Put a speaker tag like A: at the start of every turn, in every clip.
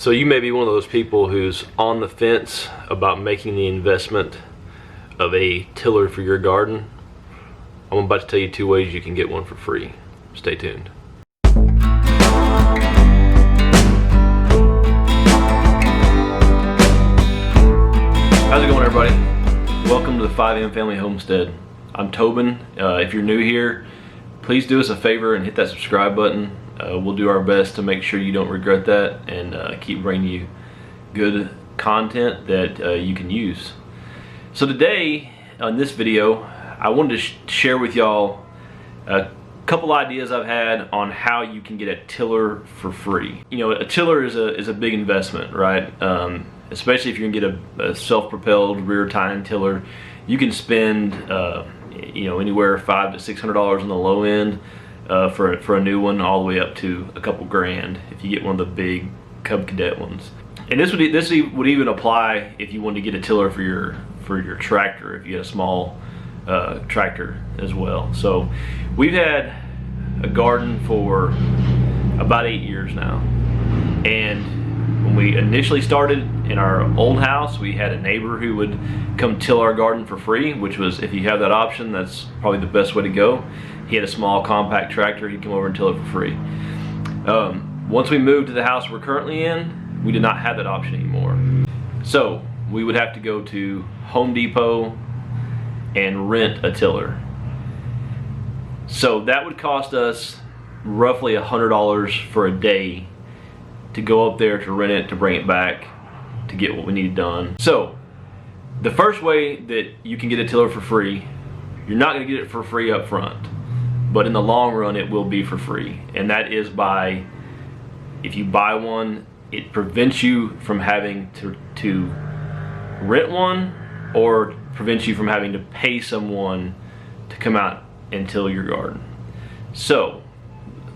A: So you may be one of those people who's on the fence about making the investment of a tiller for your garden. I'm about to tell you 2 ways you can get one for free. Stay tuned. How's it going, everybody? Welcome to the 5M Family Homestead. I'm Tobin. If you're new here, please do us a favor and hit that subscribe button. We'll do our best to make sure you don't regret that and keep bringing you good content that you can use. So today, on this video, I wanted to share with y'all a couple ideas I've had on how you can get a tiller for free. You know, a tiller is a big investment, right? Especially if you can get a self-propelled rear tying tiller. You can spend you know, anywhere $500 to $600 on the low end for a new one, all the way up to a couple grand if you get one of the big Cub Cadet ones. And this would even apply if you wanted to get a tiller for your tractor, if you get a small tractor as well. So we've had a garden for about 8 years now, and when we initially started in our old house, we had a neighbor who would come till our garden for free, which was, if you have that option, that's probably the best way to go. He had a small compact tractor, he'd come over and till it for free. Once we moved to the house we're currently in, we did not have that option anymore. So we would have to go to Home Depot and rent a tiller. So that would cost us roughly $100 for a day to go up there, to rent it, to bring it back, to get what we needed done. So the first way that you can get a tiller for free, you're not going to get it for free up front, but in the long run it will be for free. And that is by, if you buy one, it prevents you from having to rent one, or prevents you from having to pay someone to come out and till your garden. So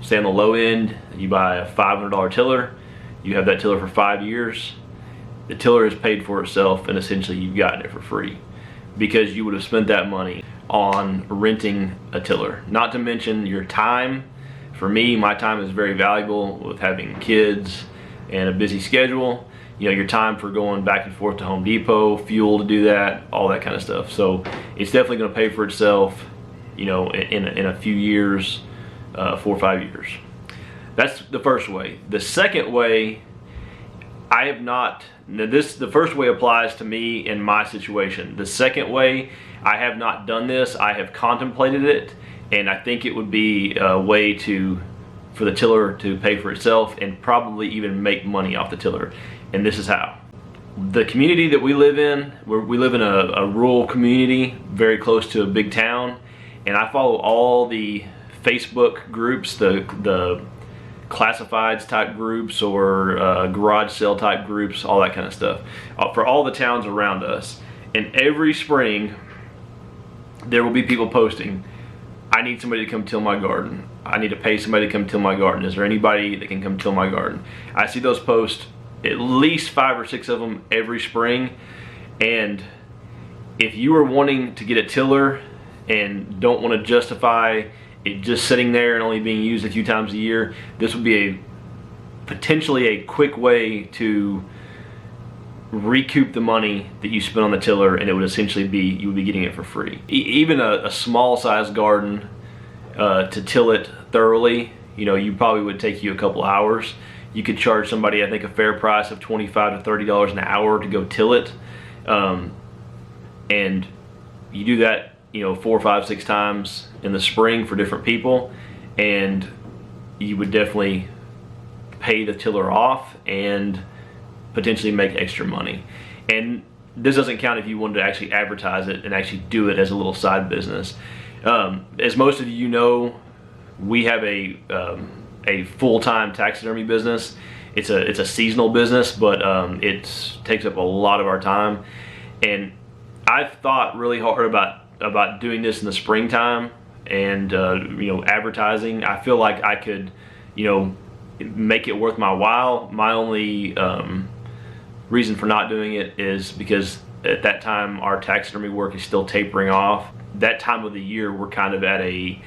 A: say on the low end, you buy a $500 tiller, you have that tiller for 5 years, the tiller is paid for itself, and essentially you've gotten it for free because you would have spent that money on renting a tiller. Not to mention your time. For me, my time is very valuable with having kids and a busy schedule. You know, your time for going back and forth to Home Depot, fuel to do that, all that kind of stuff. So it's definitely going to pay for itself, you know, in a few years, 4 or 5 years. That's the first way. The second way, I have not, the first way applies to me in my situation. The second way, I have not done this. I have contemplated it, and I think it would be a way for the tiller to pay for itself and probably even make money off the tiller. And this is how. The community that we live in, we live in a rural community very close to a big town, and I follow all the Facebook groups, the classifieds type groups, or garage sale type groups, all that kind of stuff, for all the towns around us. And every spring there will be people posting, I need somebody to come till my garden, I need to pay somebody to come till my garden, is there anybody that can come till my garden? I see those posts, at least 5 or 6 of them every spring. And if you are wanting to get a tiller and don't want to justify it just sitting there and only being used a few times a year, this would be potentially a quick way to recoup the money that you spent on the tiller, and it would essentially be, you would be getting it for free. Even a small size garden, to till it thoroughly, you know, you probably would take you a couple hours. You could charge somebody, I think, a fair price of $25 to $30 an hour to go till it, and you do that, you know, 4, 5, 6 times in the spring for different people, and you would definitely pay the tiller off and potentially make extra money. And this doesn't count if you wanted to actually advertise it and actually do it as a little side business. As most of you know, we have a full-time taxidermy business. It's a seasonal business, but it takes up a lot of our time. And I've thought really hard about doing this in the springtime and you know, advertising. I feel like I could, you know, make it worth my while. My only reason for not doing it is because at that time our taxidermy work is still tapering off. That time of the year we're kind of at a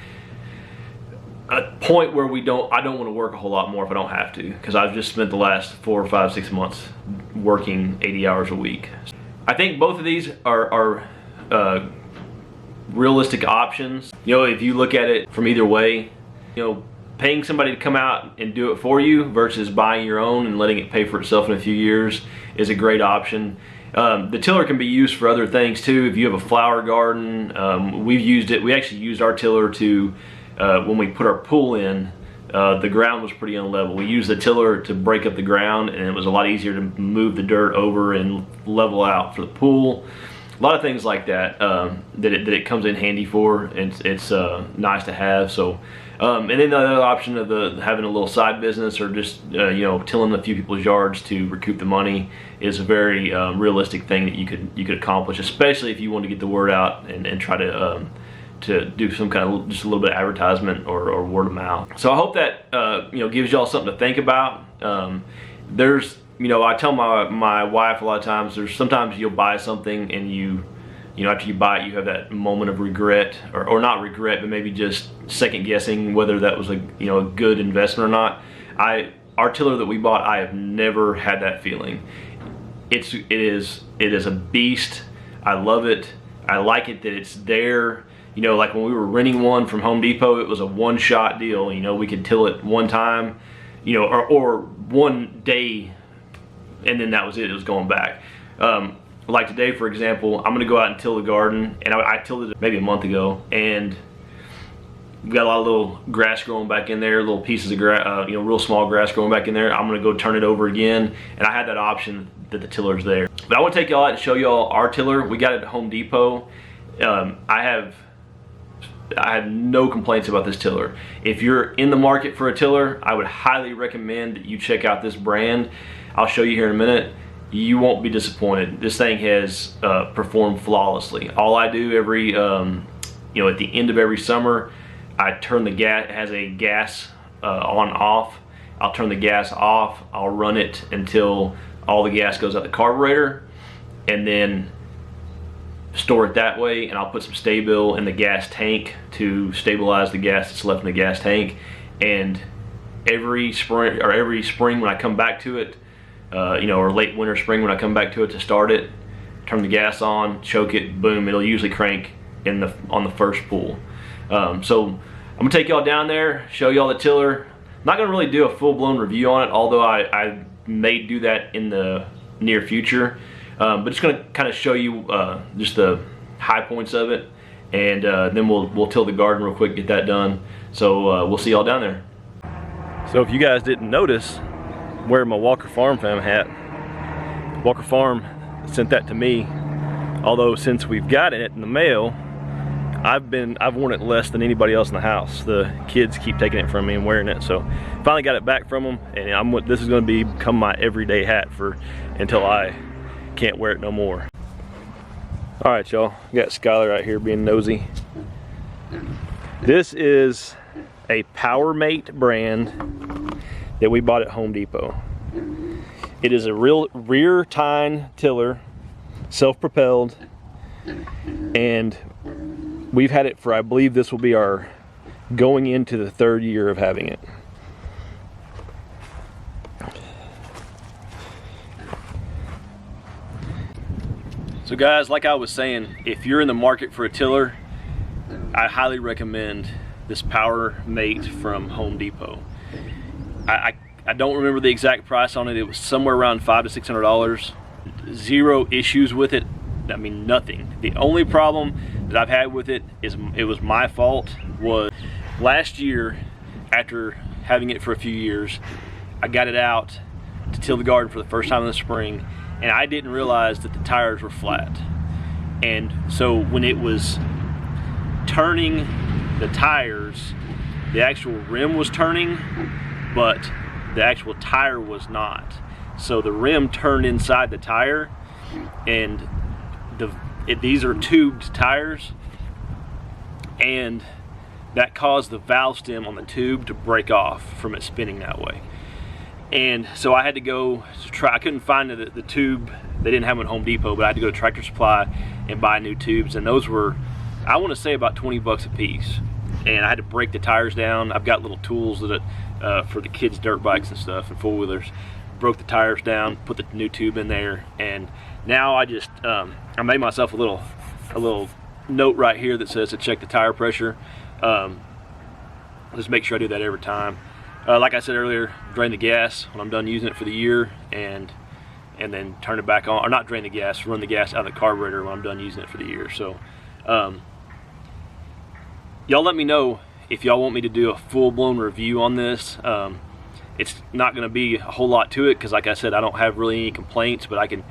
A: a point where I don't want to work a whole lot more if I don't have to, because I've just spent the last 4 or 5, 6 months working 80 hours a week. I think both of these are realistic options. You know, if you look at it from either way, you know, paying somebody to come out and do it for you versus buying your own and letting it pay for itself in a few years is a great option. The tiller can be used for other things too. If you have a flower garden, we've used it. We actually used our tiller to, when we put our pool in, the ground was pretty unlevel. We used the tiller to break up the ground, and it was a lot easier to move the dirt over and level out for the pool. A lot of things like that that it comes in handy for, and it's nice to have. So, and then the other option of having a little side business, or just you know, tilling a few people's yards to recoup the money, is a very realistic thing that you could accomplish, especially if you want to get the word out and try to do some kind of just a little bit of advertisement or word of mouth. So I hope that you know, gives y'all something to think about. There's, you know, I tell my wife a lot of times, there's sometimes you'll buy something and you know, after you buy it, you have that moment of regret, or not regret, but maybe just second guessing whether that was a, you know, a good investment or not. Our tiller that we bought, I have never had that feeling. It is a beast. I love it. I like it that it's there. You know, like when we were renting one from Home Depot, it was a one-shot deal. You know, we could till it one time, you know, or one day, and then that was it. It was going back. Like today, for example, I'm gonna go out and till the garden, and I tilled it maybe a month ago, and we got a lot of little grass growing back in there, little pieces of grass, you know, real small grass growing back in there. I'm gonna go turn it over again, and I had that option that the tiller's there. But I want to take y'all out and show y'all our tiller. We got it at Home Depot. I have no complaints about this tiller. If you're in the market for a tiller, I would highly recommend that you check out this brand. I'll show you here in a minute. You won't be disappointed. This thing has performed flawlessly. All I do every, you know, at the end of every summer, I turn the gas. It has a gas on/off. I'll turn the gas off. I'll run it until all the gas goes out the carburetor, and then store it that way. And I'll put some Sta-Bil in the gas tank to stabilize the gas that's left in the gas tank. And every spring when I come back to it, you know, or late winter, spring when I come back to it to start it, turn the gas on, choke it, boom, it'll usually crank on the first pull. So I'm gonna take y'all down there, show y'all the tiller. I'm not gonna really do a full-blown review on it, although I may do that in the near future. But just gonna kind of show you just the high points of it, and then we'll till the garden real quick, get that done. So we'll see y'all down there. So if you guys didn't notice, I'm wearing my Walker Farm fam hat. Walker Farm sent that to me, although since we've gotten it in the mail, I've worn it less than anybody else in the house. The kids keep taking it from me and wearing it, so finally got it back from them, and this is going to become my everyday hat until I can't wear it no more. All right, y'all, got Skylar out here being nosy. This is a PowerMate brand that we bought at Home Depot. It is a real rear tine tiller, self-propelled, and we've had it for, I believe this will be our going into the 3rd year of having it. So guys, like I was saying, if you're in the market for a tiller, I highly recommend this PowerMate from Home Depot. I don't remember the exact price on it. It was somewhere around $500 to $600. Zero issues with it. I mean, nothing. The only problem that I've had with it is it was my fault. Was last year, after having it for a few years, I got it out to till the garden for the first time in the spring, and I didn't realize that the tires were flat. And so when it was turning the tires, the actual rim was turning, but the actual tire was not. So the rim turned inside the tire, and these are tubed tires, and that caused the valve stem on the tube to break off from it spinning that way. And so I had to go try. I couldn't find the tube. They didn't have them at Home Depot, but I had to go to Tractor Supply and buy new tubes, and those were, I want to say, about 20 bucks a piece. and I had to break the tires down. I've got little tools that for the kids' dirt bikes and stuff and four-wheelers. Broke the tires down, put the new tube in there, and now I just I made myself a little note right here that says to check the tire pressure. Just make sure I do that every time. Like I said earlier, drain the gas when I'm done using it for the year, and then turn it back on, or not drain the gas, run the gas out of the carburetor when I'm done using it for the year. So y'all let me know if y'all want me to do a full-blown review on this. It's not going to be a whole lot to it because, like I said, I don't have really any complaints, but I can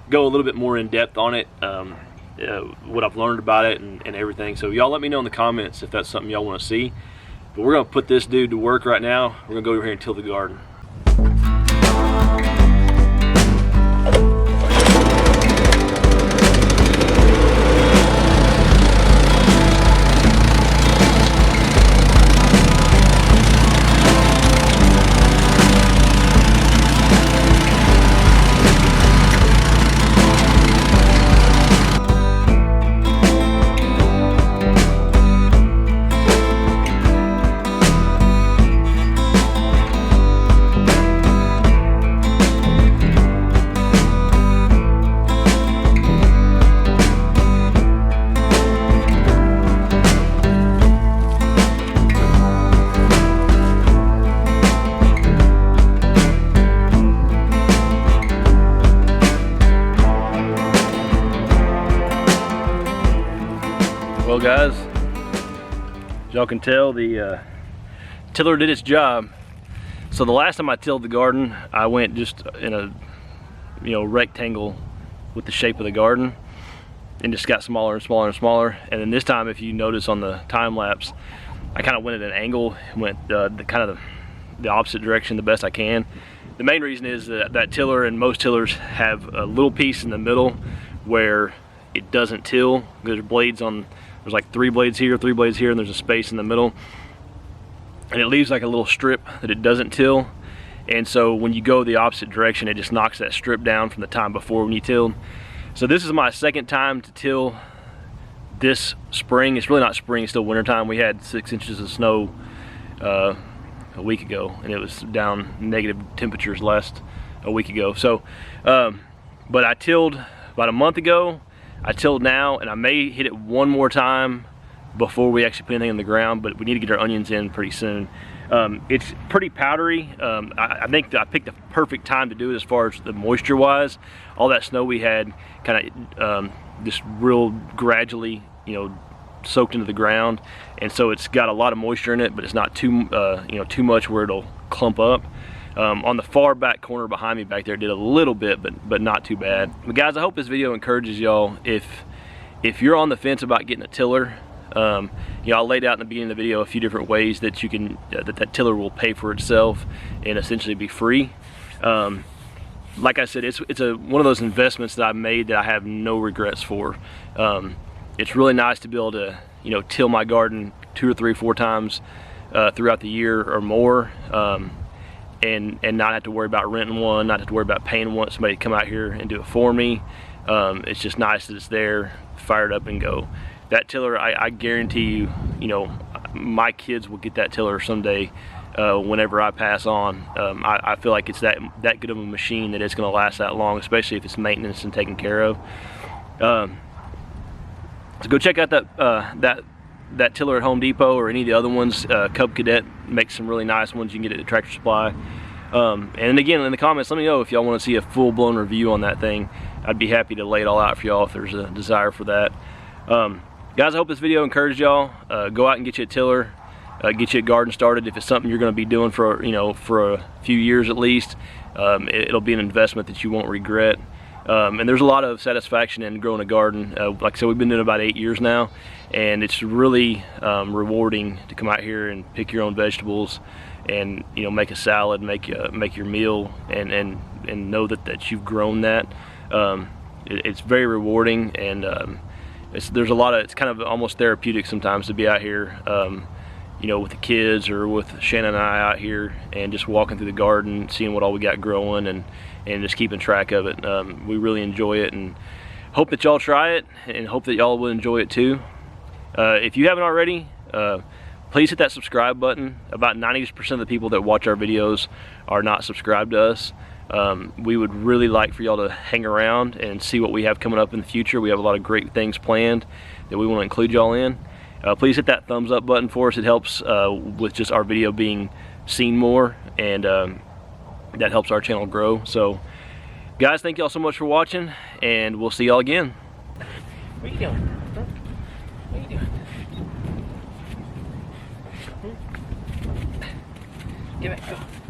A: go a little bit more in depth on it, what I've learned about it and everything. So y'all let me know in the comments if that's something y'all want to see. But we're going to put this dude to work right now. We're going to go over here and till the garden. Well guys, as y'all can tell, the tiller did its job. So the last time I tilled the garden, I went just in a rectangle with the shape of the garden and just got smaller and smaller and smaller. And then this time, if you notice on the time lapse, I kind of went at an angle, went the opposite direction the best I can. The main reason is that tiller and most tillers have a little piece in the middle where it doesn't till. There's blades on. There's like 3 blades here, 3 blades here, and there's a space in the middle. And it leaves like a little strip that it doesn't till. And so when you go the opposite direction, it just knocks that strip down from the time before when you tilled. So this is my second time to till this spring. It's really not spring, it's still winter time. We had 6 inches of snow a week ago, and it was down negative temperatures last a week ago. So, but I tilled about a month ago. I tilled now, and I may hit it one more time before we actually put anything in the ground, but we need to get our onions in pretty soon. It's pretty powdery. I think that I picked the perfect time to do it as far as the moisture wise. All that snow we had kind of just real gradually, soaked into the ground, and so it's got a lot of moisture in it, but it's not too too much where it'll clump up. On the far back corner behind me back there, it did a little bit, but not too bad. But guys, I hope this video encourages y'all. If you're on the fence about getting a tiller, I laid out in the beginning of the video a few different ways that you can that tiller will pay for itself and essentially be free. Like I said, it's one of those investments that I made that I have no regrets for. It's really nice to be able to till my garden 2 or 3 or 4 times throughout the year or more. And not have to worry about renting one, not have to worry about paying somebody to come out here and do it for me. It's just nice that it's there, fired up and go. That tiller, I guarantee you, my kids will get that tiller someday whenever I pass on. I feel like it's that good of a machine that it's going to last that long, especially if it's maintenance and taken care of. So go check out that tiller at Home Depot or any of the other ones. Cub Cadet makes some really nice ones. You can get it at Tractor Supply. And again, in the comments, let me know if y'all want to see a full-blown review on that thing. I'd be happy to lay it all out for y'all if there's a desire for that. Guys, I hope this video encouraged y'all. Go out and get you a tiller. Get you a garden started. If it's something you're going to be doing for for a few years at least, it'll be an investment that you won't regret. And there's a lot of satisfaction in growing a garden. Like I said, we've been doing it about 8 years now, and it's really rewarding to come out here and pick your own vegetables and make a salad, make your meal, and know that you've grown that. It's very rewarding, and there's a lot of, it's kind of almost therapeutic sometimes to be out here with the kids or with Shannon and I out here and just walking through the garden, seeing what all we got growing, and just keeping track of it. We really enjoy it, and hope that y'all try it, and hope that y'all will enjoy it too. If you haven't already, please hit that subscribe button. About 90% of the people that watch our videos are not subscribed to us. We would really like for y'all to hang around and see what we have coming up in the future. We have a lot of great things planned that we want to include y'all in. Please hit that thumbs up button for us. It helps with just our video being seen more, and that helps our channel grow. So guys, thank y'all so much for watching, and we'll see y'all again. What are you doing? What are you doing? Get back, go.